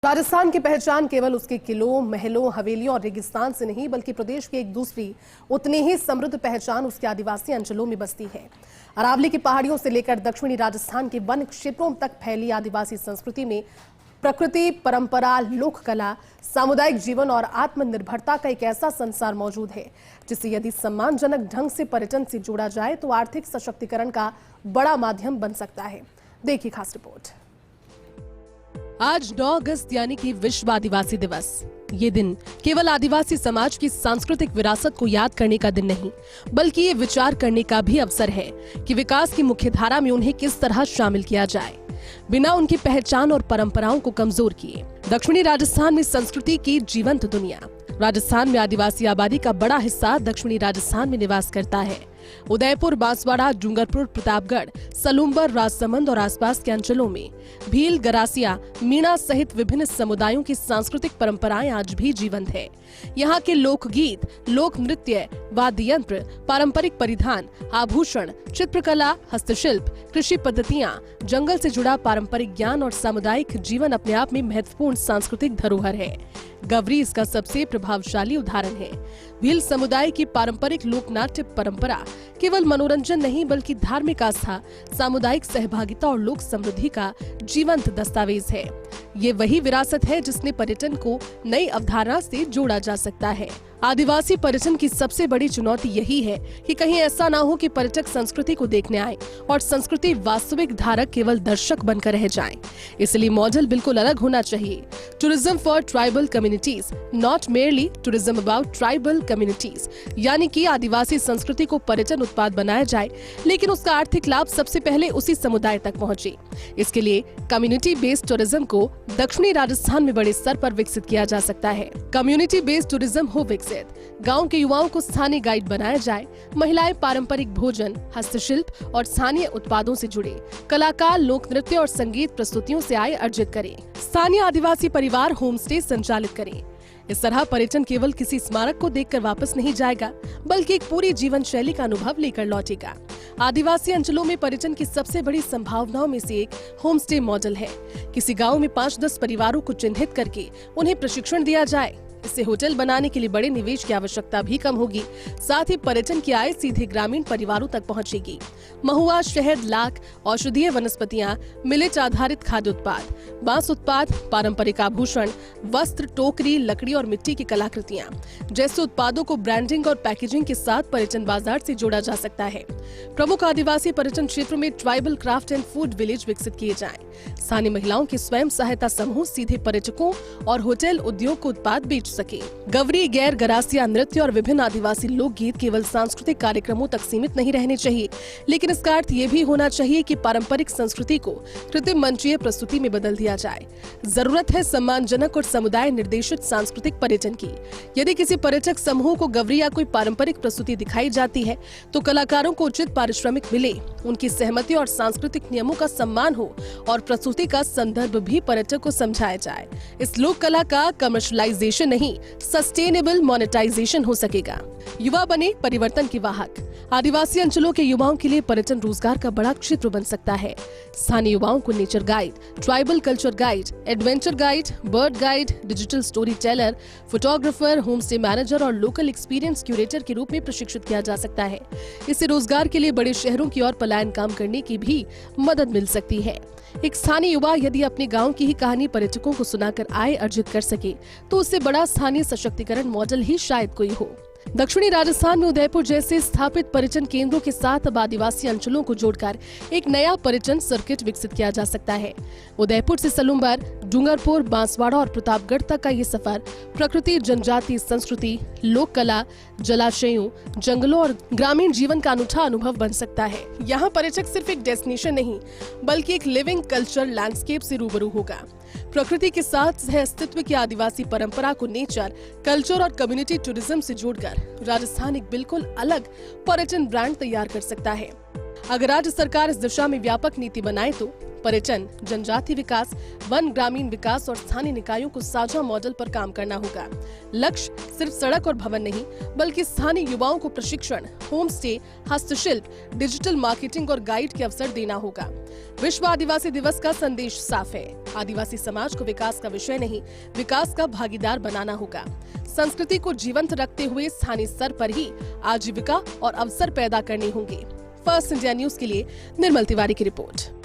राजस्थान की पहचान केवल उसके किलों, महलों, हवेलियों और रेगिस्तान से नहीं बल्कि प्रदेश की एक दूसरी उतनी ही समृद्ध पहचान उसके आदिवासी अंचलों में बसती है। अरावली की पहाड़ियों से लेकर दक्षिणी राजस्थान के वन क्षेत्रों तक फैली आदिवासी संस्कृति में प्रकृति, परंपरा, लोक कला, सामुदायिक जीवन और आत्मनिर्भरता का एक ऐसा संसार मौजूद है जिसे यदि सम्मानजनक ढंग से पर्यटन से जोड़ा जाए तो आर्थिक सशक्तिकरण का बड़ा माध्यम बन सकता है। देखिए खास रिपोर्ट। आज 9 अगस्त यानी कि विश्व आदिवासी दिवस। ये दिन केवल आदिवासी समाज की सांस्कृतिक विरासत को याद करने का दिन नहीं, बल्कि ये विचार करने का भी अवसर है कि विकास की मुख्यधारा में उन्हें किस तरह शामिल किया जाए, बिना उनकी पहचान और परंपराओं को कमजोर किए। दक्षिणी राजस्थान में संस्कृति की जीवंत दुनिया। राजस्थान में आदिवासी आबादी का बड़ा हिस्सा दक्षिणी राजस्थान में निवास करता है। उदयपुर, बांसवाड़ा, डूंगरपुर, प्रतापगढ़, सलूम्बर, राजसमंद और आसपास के अंचलों में भील, गरासिया, मीणा सहित विभिन्न समुदायों की सांस्कृतिक परंपराएं आज भी जीवंत है। यहाँ के लोकगीत, लोक नृत्य, वाद्य यंत्र, पारंपरिक परिधान, आभूषण, चित्रकला, हस्तशिल्प, कृषि पद्धतियां, जंगल से जुड़ा पारंपरिक ज्ञान और सामुदायिक जीवन अपने आप में महत्वपूर्ण सांस्कृतिक धरोहर है। गवरी इसका सबसे प्रभावशाली उदाहरण है। भील समुदाय की पारंपरिक लोकनाट्य परंपरा केवल मनोरंजन नहीं बल्कि धार्मिक आस्था, सामुदायिक सहभागिता और लोक समृद्धि का जीवंत दस्तावेज है। ये वही विरासत है जिसने पर्यटन को नई अवधारणा से जोड़ा जा सकता है। आदिवासी पर्यटन की सबसे बड़ी चुनौती यही है कि कहीं ऐसा ना हो कि पर्यटक संस्कृति को देखने आए और संस्कृति वास्तविक धारक केवल दर्शक बनकर रह जाएं। इसलिए मॉडल बिल्कुल अलग होना चाहिए। Tourism for tribal communities, not merely tourism about tribal communities, यानी कि आदिवासी संस्कृति को पर्यटन उत्पाद बनाया जाए, लेकिन उसका आर्थिक लाभ सबसे पहले उसी समुदाय तक पहुँचे। इसके लिए कम्युनिटी बेस्ड टूरिज्म को दक्षिणी राजस्थान में बड़े स्तर पर विकसित किया जा सकता है। कम्युनिटी बेस्ड टूरिज्म हो विकसित, गांव के युवाओं को स्थानीय गाइड बनाया जाए, महिलाएं पारंपरिक भोजन, हस्तशिल्प और स्थानीय उत्पादों से जुड़े, कलाकार लोक नृत्य और संगीत प्रस्तुतियों से आय अर्जित करें, स्थानीय आदिवासी परिवार होम स्टे संचालित करें। इस तरह पर्यटन केवल किसी स्मारक को देखकर वापस नहीं जाएगा, बल्कि एक पूरी जीवन शैली का अनुभव लेकर लौटेगा। आदिवासी अंचलों में पर्यटन की सबसे बड़ी संभावनाओं में से एक होम स्टे मॉडल है। किसी गांव में 5-10 परिवारों को चिन्हित करके उन्हें प्रशिक्षण दिया जाए। इससे होटल बनाने के लिए बड़े निवेश की आवश्यकता भी कम होगी। साथ ही पर्यटन की आय सीधे ग्रामीण परिवारों तक पहुंचेगी। महुआ, शहद, लाख, औषधीय वनस्पतियां, मिलेट आधारित खाद्य उत्पाद, बांस उत्पाद, पारंपरिक आभूषण, वस्त्र, टोकरी, लकड़ी और मिट्टी की कलाकृतियां जैसे उत्पादों को ब्रांडिंग और पैकेजिंग के साथ पर्यटन बाजार से जोड़ा जा सकता है। प्रमुख आदिवासी पर्यटन क्षेत्र में tribal craft and food village विकसित किए जाएं। स्थानीय महिलाओं के स्वयं सहायता समूह सीधे पर्यटकों और होटल उद्योग को उत्पाद बेच सके। गवरी, गैर, गरासिया नृत्य और विभिन्न आदिवासी लोकगीत केवल सांस्कृतिक कार्यक्रमों तक सीमित नहीं रहने चाहिए, लेकिन इसका अर्थ ये भी होना चाहिए कि पारंपरिक संस्कृति को कृत्रिम मंचीय प्रस्तुति में बदल दिया जाए। जरूरत है सम्मानजनक और समुदाय निर्देशित सांस्कृतिक पर्यटन की। यदि किसी पर्यटक समूह को गवरी या कोई पारंपरिक प्रस्तुति दिखाई जाती है तो कलाकारों को उचित पारिश्रमिक मिले, उनकी सहमति और सांस्कृतिक नियमों का सम्मान हो और प्रस्तुति का संदर्भ भी पर्यटक को समझाया जाए। इस लोक कला का कमर्शियलाइजेशन नहीं, सस्टेनेबल मोनेटाइजेशन हो सकेगा। युवा बने परिवर्तन के वाहक। आदिवासी अंचलों के युवाओं के लिए पर्यटन रोजगार का बड़ा क्षेत्र बन सकता है। स्थानीय युवाओं को nature guide, tribal culture guide, adventure guide, bird guide, digital story teller, photographer, home stay manager और लोकल एक्सपीरियंस क्यूरेटर के रूप में प्रशिक्षित किया जा सकता है। इससे रोजगार के लिए बड़े शहरों की ओर पलायन काम करने की भी मदद मिल सकती है। एक स्थानीय युवा यदि अपने गांव की ही कहानी पर्यटकों को सुनाकर आय अर्जित कर सके तो उससे बड़ा स्थानीय सशक्तिकरण मॉडल ही शायद कोई हो। दक्षिणी राजस्थान में उदयपुर जैसे स्थापित पर्यटन केंद्रों के साथ अब आदिवासी अंचलों को जोड़कर एक नया पर्यटन सर्किट विकसित किया जा सकता है। उदयपुर से सलूम्बर, डूंगरपुर, बांसवाड़ा और प्रतापगढ़ तक का ये सफर प्रकृति, जनजाति संस्कृति, लोक कला, जलाशयों, जंगलों और ग्रामीण जीवन का अनूठा अनुभव बन सकता है। यहाँ पर्यटक सिर्फ एक डेस्टिनेशन नहीं बल्कि एक लिविंग कल्चर लैंडस्केप से रूबरू होगा। प्रकृति के साथ सह अस्तित्व की आदिवासी परंपरा को नेचर, कल्चर और कम्युनिटी टूरिज्म से जोड़कर राजस्थान एक बिल्कुल अलग पर्यटन ब्रांड तैयार कर सकता है। अगर राज्य सरकार इस दिशा में व्यापक नीति बनाए तो पर्यटन, जनजाति विकास, वन ग्रामीण विकास और स्थानीय निकायों को साझा मॉडल पर काम करना होगा। लक्ष्य सिर्फ सड़क और भवन नहीं, बल्कि स्थानीय युवाओं को प्रशिक्षण, होम स्टे, हस्तशिल्प, डिजिटल मार्केटिंग और गाइड के अवसर देना होगा। विश्व आदिवासी दिवस का संदेश साफ है। आदिवासी समाज को विकास का विषय नहीं, विकास का भागीदार बनाना होगा। संस्कृति को जीवंत रखते हुए स्थानीय स्तर पर ही आजीविका और अवसर पैदा करने होंगे। फर्स्ट इंडिया न्यूज के लिए निर्मल तिवारी की रिपोर्ट।